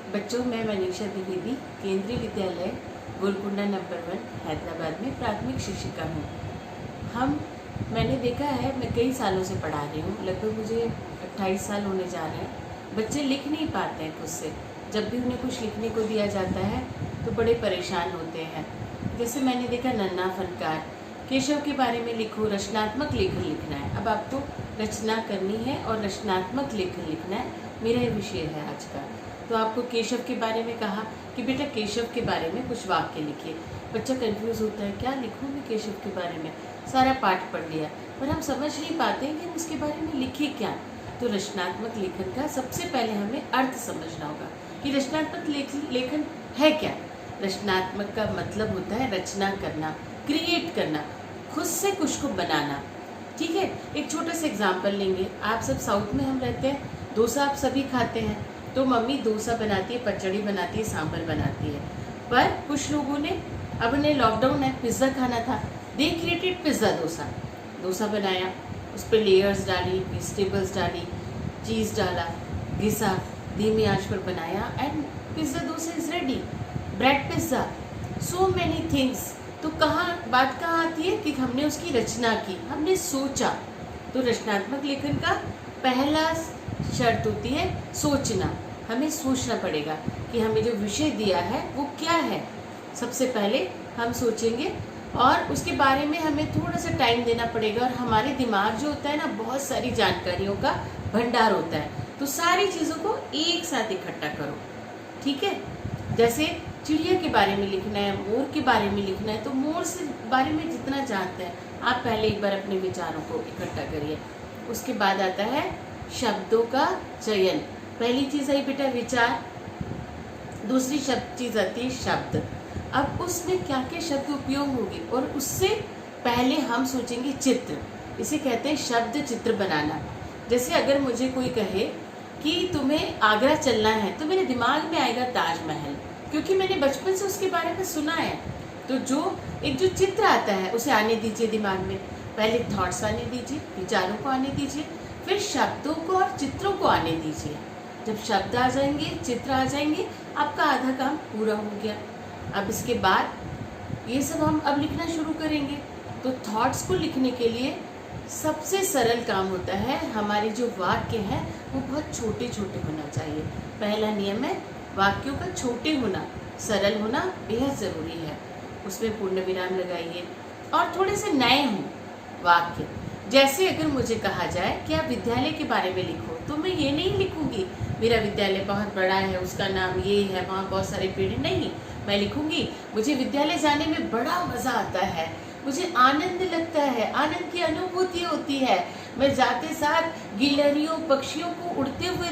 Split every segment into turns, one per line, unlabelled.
बच्चों, मैं मनीषा द्विवेदी केंद्रीय विद्यालय गोलकुंडा नंबर 1 हैदराबाद में प्राथमिक शिक्षिका हूँ। मैंने देखा है, मैं कई सालों से पढ़ा रही हूँ, लगभग मुझे 28 साल होने जा रहे हैं। बच्चे लिख नहीं पाते हैं खुद से। जब भी उन्हें कुछ लिखने को दिया जाता है तो बड़े परेशान होते हैं। जैसे मैंने देखा, नन्हा फनकार, केशव के बारे में लिखो, रचनात्मक लेखन लिखना है। अब आपको रचना करनी है और रचनात्मक लेखन लिखना है, मेरा ये विषय है आज का। तो आपको केशव के बारे में कहा कि बेटा केशव के बारे में कुछ वाक्य लिखिए। बच्चा कंफ्यूज होता है, क्या लिखूँ मैं केशव के बारे में, सारा पाठ पढ़ लिया, पर हम समझ नहीं पाते कि हम उसके बारे में लिखे क्या। तो रचनात्मक लेखन का सबसे पहले हमें अर्थ समझना होगा कि रचनात्मक लेखन है क्या। रचनात्मक का मतलब होता है रचना करना, क्रिएट करना, खुद से कुछ को बनाना। ठीक है, एक छोटा सा एग्जाम्पल लेंगे। आप सब साउथ में हम रहते हैं, डोसा आप सभी खाते हैं, तो मम्मी डोसा बनाती है, पचड़ी बनाती है, सांभर बनाती है। पर कुछ लोगों ने, अब उन्हें लॉकडाउन है, पिज़्ज़ा खाना था, दे क्रिएटेड पिज़्ज़ा डोसा बनाया, उस पर लेयर्स डाली, वेजिटेबल्स डाली, चीज़ डाला, घिसा, धीमी आंच पर बनाया and pizza dosa is ready, bread pizza, so many things. तो बात कहाँ आती है कि हमने उसकी रचना की, हमने सोचा। तो रचनात्मक लेखन का पहला शर्त होती है सोचना। हमें सोचना पड़ेगा कि हमें जो विषय दिया है वो क्या है। सबसे पहले हम सोचेंगे और उसके बारे में हमें थोड़ा सा टाइम देना पड़ेगा। और हमारे दिमाग जो होता है ना, बहुत सारी जानकारियों का भंडार होता है, तो सारी चीज़ों को एक साथ इकट्ठा करो। ठीक है, जैसे चिड़िया के बारे में लिखना है, मोर के बारे में लिखना है, तो मोर से बारे में जितना जानते हैं आप पहले एक बार अपने विचारों को इकट्ठा करिए। उसके बाद आता है शब्दों का चयन। पहली चीज़ आई बेटा विचार, दूसरी चीज़ आती है शब्द। अब उसमें क्या क्या शब्द उपयोग होंगे, और उससे पहले हम सोचेंगे चित्र। इसे कहते हैं शब्द चित्र बनाना। जैसे अगर मुझे कोई कहे कि तुम्हें आगरा चलना है, तो मेरे दिमाग में आएगा ताजमहल, क्योंकि मैंने बचपन से उसके बारे में सुना है। तो जो चित्र आता है उसे आने दीजिए दिमाग में। पहले थॉट्स आने दीजिए, विचारों को आने दीजिए, फिर शब्दों को और चित्रों को आने दीजिए। जब शब्द आ जाएंगे, चित्र आ जाएंगे, आपका आधा काम पूरा हो गया। अब इसके बाद ये सब हम अब लिखना शुरू करेंगे। तो थॉट्स को लिखने के लिए सबसे सरल काम होता है, हमारे जो वाक्य हैं वो बहुत छोटे छोटे होना चाहिए। पहला नियम है वाक्यों का छोटे होना, सरल होना बेहद ज़रूरी है। उसमें पूर्ण विराम लगाइए और थोड़े से नए हों वाक्य। जैसे अगर मुझे कहा जाए कि आप विद्यालय के बारे में लिखो, तो मैं ये नहीं लिखूंगी मेरा विद्यालय बहुत बड़ा है, उसका नाम ये है, वहाँ बहुत सारे पेड़ नहीं। मैं लिखूंगी मुझे विद्यालय जाने में बड़ा मज़ा आता है, मुझे आनंद लगता है, आनंद की अनुभूति होती है। मैं जाते साथ गिलहरियों पक्षियों को उड़ते हुए,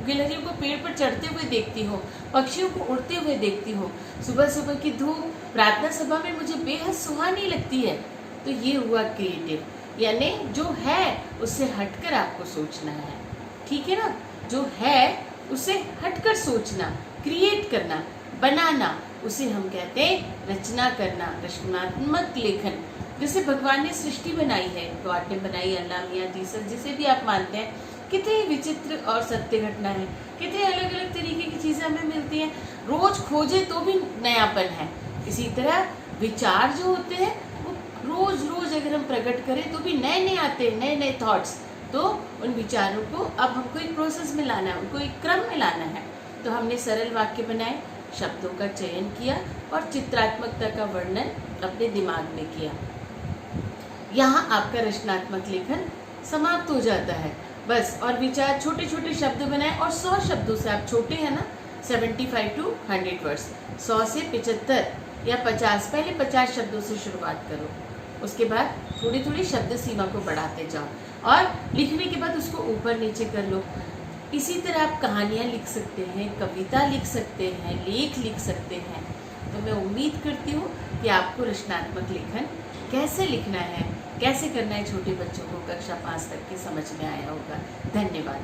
गिलहरियों को पेड़ पर चढ़ते हुए देखती हूँ, पक्षियों को उड़ते हुए देखती हूँ। सुबह सुबह की धूप प्रार्थना सभा में मुझे बेहद सुहानी लगती है। तो ये हुआ क्रिएटिव, यानी जो है उससे हटकर आपको सोचना है। ठीक है ना, जो है उसे हटकर सोचना, क्रिएट करना, बनाना, उसे हम कहते हैं रचना करना, रचनात्मक लेखन। जैसे भगवान ने सृष्टि बनाई है, गॉड ने बनाई, अल्लाह मियां जीसस, जिसे भी आप मानते हैं, कितनी विचित्र और सत्य घटना है, कितने अलग अलग तरीके की चीज़ें हमें मिलती हैं। रोज खोजे तो भी नयापन है। इसी तरह विचार जो होते हैं वो रोज रोज अगर हम प्रकट करें तो भी नए नए आते हैं, नए नए थॉट्स। तो उन विचारों को अब हमको एक प्रोसेस में लाना है, उनको एक क्रम में लाना है। तो हमने सरल वाक्य बनाए, शब्दों का चयन किया और चित्रात्मकता का वर्णन अपने दिमाग में किया। यहाँ आपका रचनात्मक लेखन समाप्त हो जाता है बस। और विचार, छोटे छोटे शब्द बनाए, और 100 शब्दों से, आप छोटे हैं ना, 75 to 100 वर्ड्स, 100 से 75 या 50, पहले 50 शब्दों से शुरुआत करो। उसके बाद थोड़ी थोड़ी शब्द सीमा को बढ़ाते जाओ, और लिखने के बाद उसको ऊपर नीचे कर लो। इसी तरह आप कहानियाँ लिख सकते हैं, कविता लिख सकते हैं, लेख लिख सकते हैं। तो मैं उम्मीद करती हूँ कि आपको रचनात्मक लेखन कैसे लिखना है, कैसे करना है, छोटे बच्चों को कक्षा 5 तक की समझ में आया होगा। धन्यवाद।